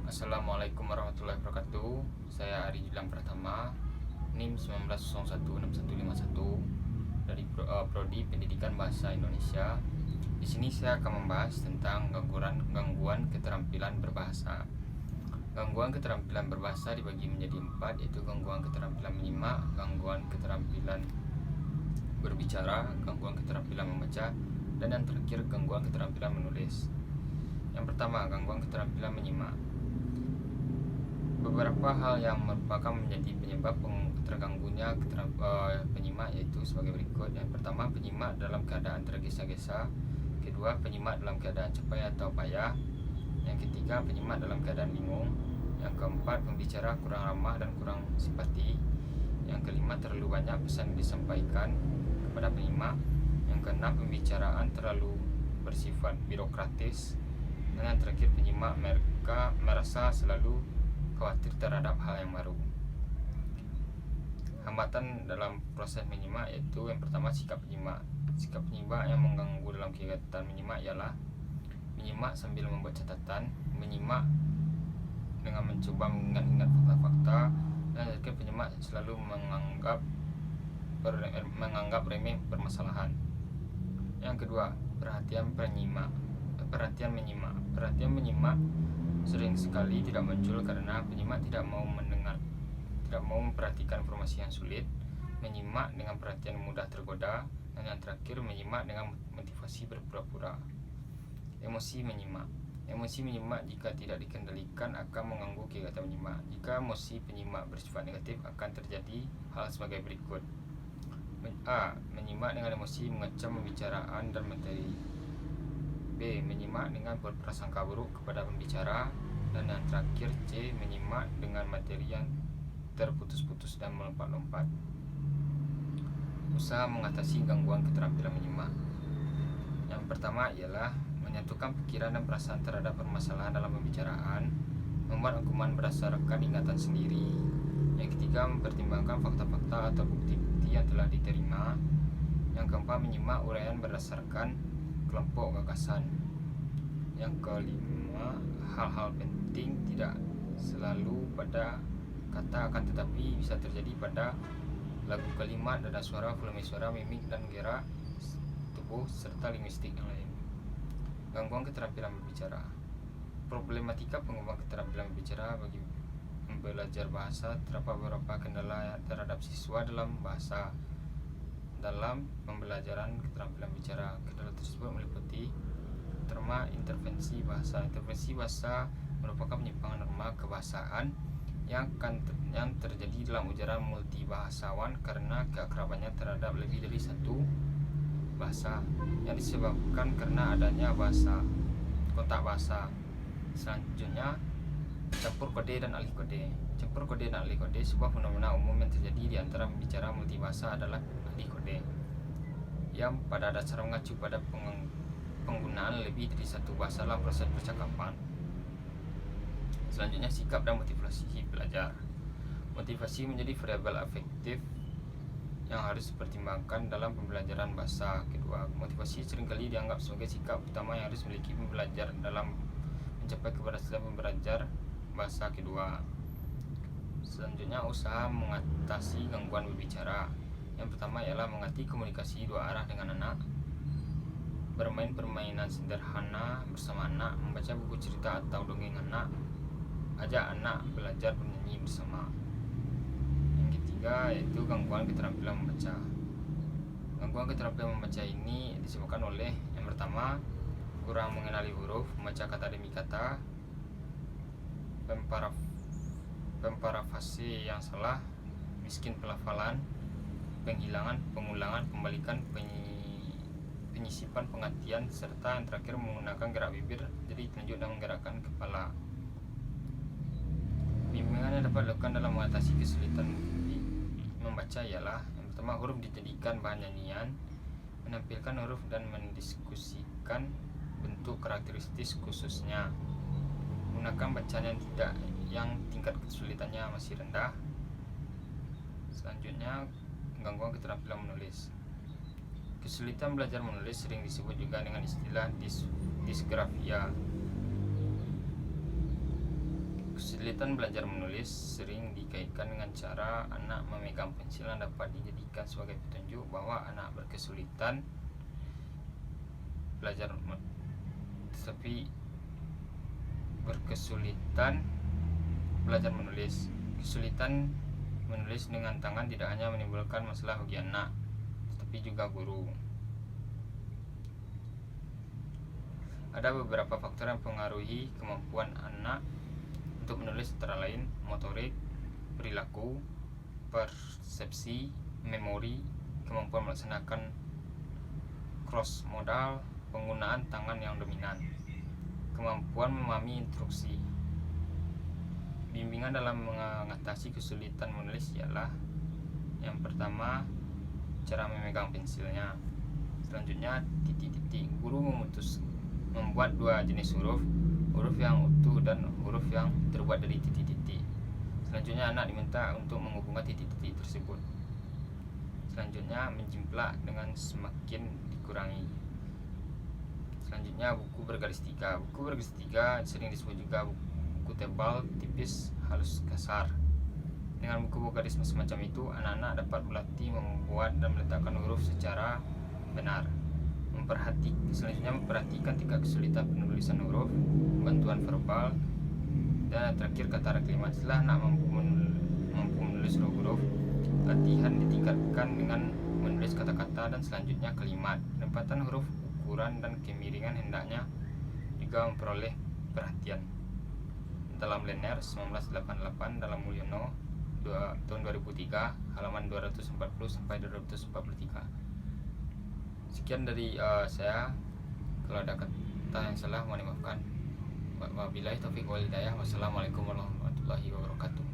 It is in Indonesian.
Assalamualaikum warahmatullahi wabarakatuh. Saya Ari Gilang Pratama, NIM 19016151 dari Prodi Pendidikan Bahasa Indonesia. Di sini saya akan membahas tentang gangguan keterampilan berbahasa. Gangguan keterampilan berbahasa dibagi menjadi 4, yaitu gangguan keterampilan menyimak, gangguan keterampilan berbicara, gangguan keterampilan membaca, dan yang terakhir gangguan keterampilan menulis. Yang pertama, gangguan keterampilan menyimak. Beberapa hal yang merupakan menjadi penyebab terganggunya penyimak yaitu sebagai berikut. Yang pertama, penyimak dalam keadaan tergesa-gesa. Kedua, penyimak dalam keadaan capai atau payah. Yang ketiga, penyimak dalam keadaan bingung. Yang keempat, pembicara kurang ramah dan kurang simpati. Yang kelima, terlalu banyak pesan disampaikan kepada penyimak. Yang keenam, pembicaraan terlalu bersifat birokratis. Dan yang terakhir, penyimak mereka merasa selalu khawatir terhadap hal yang baru. Hambatan dalam proses menyimak yaitu yang pertama, sikap penyimak. Sikap penyimak yang mengganggu dalam kegiatan menyimak ialah menyimak sambil membuat catatan, menyimak dengan mencoba mengingat-ingat fakta-fakta, dan akhirnya penyimak selalu menganggap remeh permasalahan. Yang kedua, perhatian menyimak. Perhatian menyimak sering sekali tidak muncul karena penyimak tidak mau memperhatikan informasi yang sulit, menyimak dengan perhatian mudah tergoda, dan yang terakhir, menyimak dengan motivasi berpura-pura. Emosi menyimak jika tidak dikendalikan akan mengganggu kegiatan menyimak. Jika emosi penyimak bersifat negatif, akan terjadi hal sebagai berikut. A. Menyimak dengan emosi mengecam pembicaraan dan materi. B. Menyimak dengan berprasangka buruk kepada pembicara. Dan yang terakhir, C. Menyimak dengan materi yang terputus-putus dan melompat-lompat. Usaha mengatasi gangguan keterampilan menyimak. Yang pertama ialah menyatukan pikiran dan perasaan terhadap permasalahan dalam pembicaraan, membuat rangkuman berdasarkan ingatan sendiri. Yang ketiga, mempertimbangkan fakta-fakta atau bukti-bukti yang telah diterima. Yang keempat, menyimak uraian berdasarkan kelompok gagasan. Yang kelima, hal-hal penting tidak selalu pada kata, akan tetapi bisa terjadi pada lagu, kalimat, nada suara, volume suara, mimik dan gerak tubuh serta linguistik yang lain. Gangguan keterampilan berbicara. Problematika pengembangan keterampilan berbicara bagi belajar bahasa. Terdapat beberapa kendala terhadap siswa dalam pembelajaran keterampilan bicara. Kendala tersebut meliputi pertama, intervensi bahasa. Intervensi bahasa merupakan penyimpangan norma kebahasaan yang terjadi dalam ujaran multibahasawan karena keakrabannya terhadap lebih dari satu bahasa, yang disebabkan karena adanya kontak bahasa. Selanjutnya, campur kode dan alih kode. Campur kode dan alih kode sebuah fenomena umum yang terjadi di antara pembicara multibahasa adalah alih kode, yang pada dasar mengacu pada penggunaan lebih dari satu bahasa dalam proses percakapan. Selanjutnya, sikap dan motivasi belajar. Motivasi menjadi variabel afektif yang harus dipertimbangkan dalam pembelajaran bahasa. Kedua, motivasi seringkali dianggap sebagai sikap utama yang harus dimiliki pembelajar dalam mencapai keberhasilan belajar bahasa kedua. Selanjutnya, usaha mengatasi gangguan berbicara. Yang pertama ialah mengatasi komunikasi dua arah dengan anak, bermain permainan sederhana bersama anak, membaca buku cerita atau dongeng anak, ajak anak belajar bernyanyi bersama. Yang ketiga yaitu gangguan keterampilan membaca. Gangguan keterampilan membaca ini disebabkan oleh yang pertama, kurang mengenali huruf, membaca kata demi kata, pemparafrase yang salah, miskin pelafalan, penghilangan, pengulangan, pembalikan, penyisipan pengertian, serta yang terakhir menggunakan gerak bibir, jadi tunjuk dan menggerakkan kepala. Bimbingan yang dapat dilakukan dalam mengatasi kesulitan membaca ialah yang pertama, huruf dijadikan bahan nyanyian, menampilkan huruf dan mendiskusikan bentuk karakteristik khususnya, gunakan bacaan yang tingkat kesulitannya masih rendah. Selanjutnya, gangguan keterampilan menulis. Kesulitan belajar menulis sering disebut juga dengan istilah disgrafia. Kesulitan belajar menulis sering dikaitkan dengan cara anak memegang pensil yang dapat dijadikan sebagai petunjuk bahwa anak berkesulitan belajar menulis. Kesulitan menulis dengan tangan tidak hanya menimbulkan masalah bagi anak, tetapi juga guru. Ada beberapa faktor yang mempengaruhi kemampuan anak untuk menulis, antara lain motorik, perilaku, persepsi, memori, kemampuan melaksanakan cross modal, penggunaan tangan yang dominan, kemampuan memahami instruksi. Bimbingan dalam mengatasi kesulitan menulis ialah yang pertama, cara memegang pensilnya. Selanjutnya, titik-titik. Guru membuat dua jenis huruf yang utuh dan huruf yang terbuat dari titik-titik. Selanjutnya, anak diminta untuk menghubungkan titik-titik tersebut. Selanjutnya, menjimplak dengan semakin dikurangi. Selanjutnya, buku bergaris tiga. Buku bergaris tiga sering disebut juga buku tebal, tipis, halus, kasar. Dengan buku bergaris semacam itu, anak-anak dapat berlatih membuat dan meletakkan huruf secara benar. Selanjutnya, memperhatikan tingkat kesulitan penulisan huruf, bantuan verbal, dan terakhir kata kalimat. Setelah anak mampu menulis huruf, latihan ditingkatkan dengan menulis kata-kata dan selanjutnya kalimat. Penempatan huruf, ukuran, dan kemiringan hendaknya juga memperoleh perhatian. Dalam Lener 1988 dalam Mulyono tahun 2003 halaman 240 sampai 243. Sekian dari saya. Kalau ada kata yang salah mohon dimaafkan. Wabillahi taufiq wal hidayah. Wassalamualaikum warahmatullahi wabarakatuh.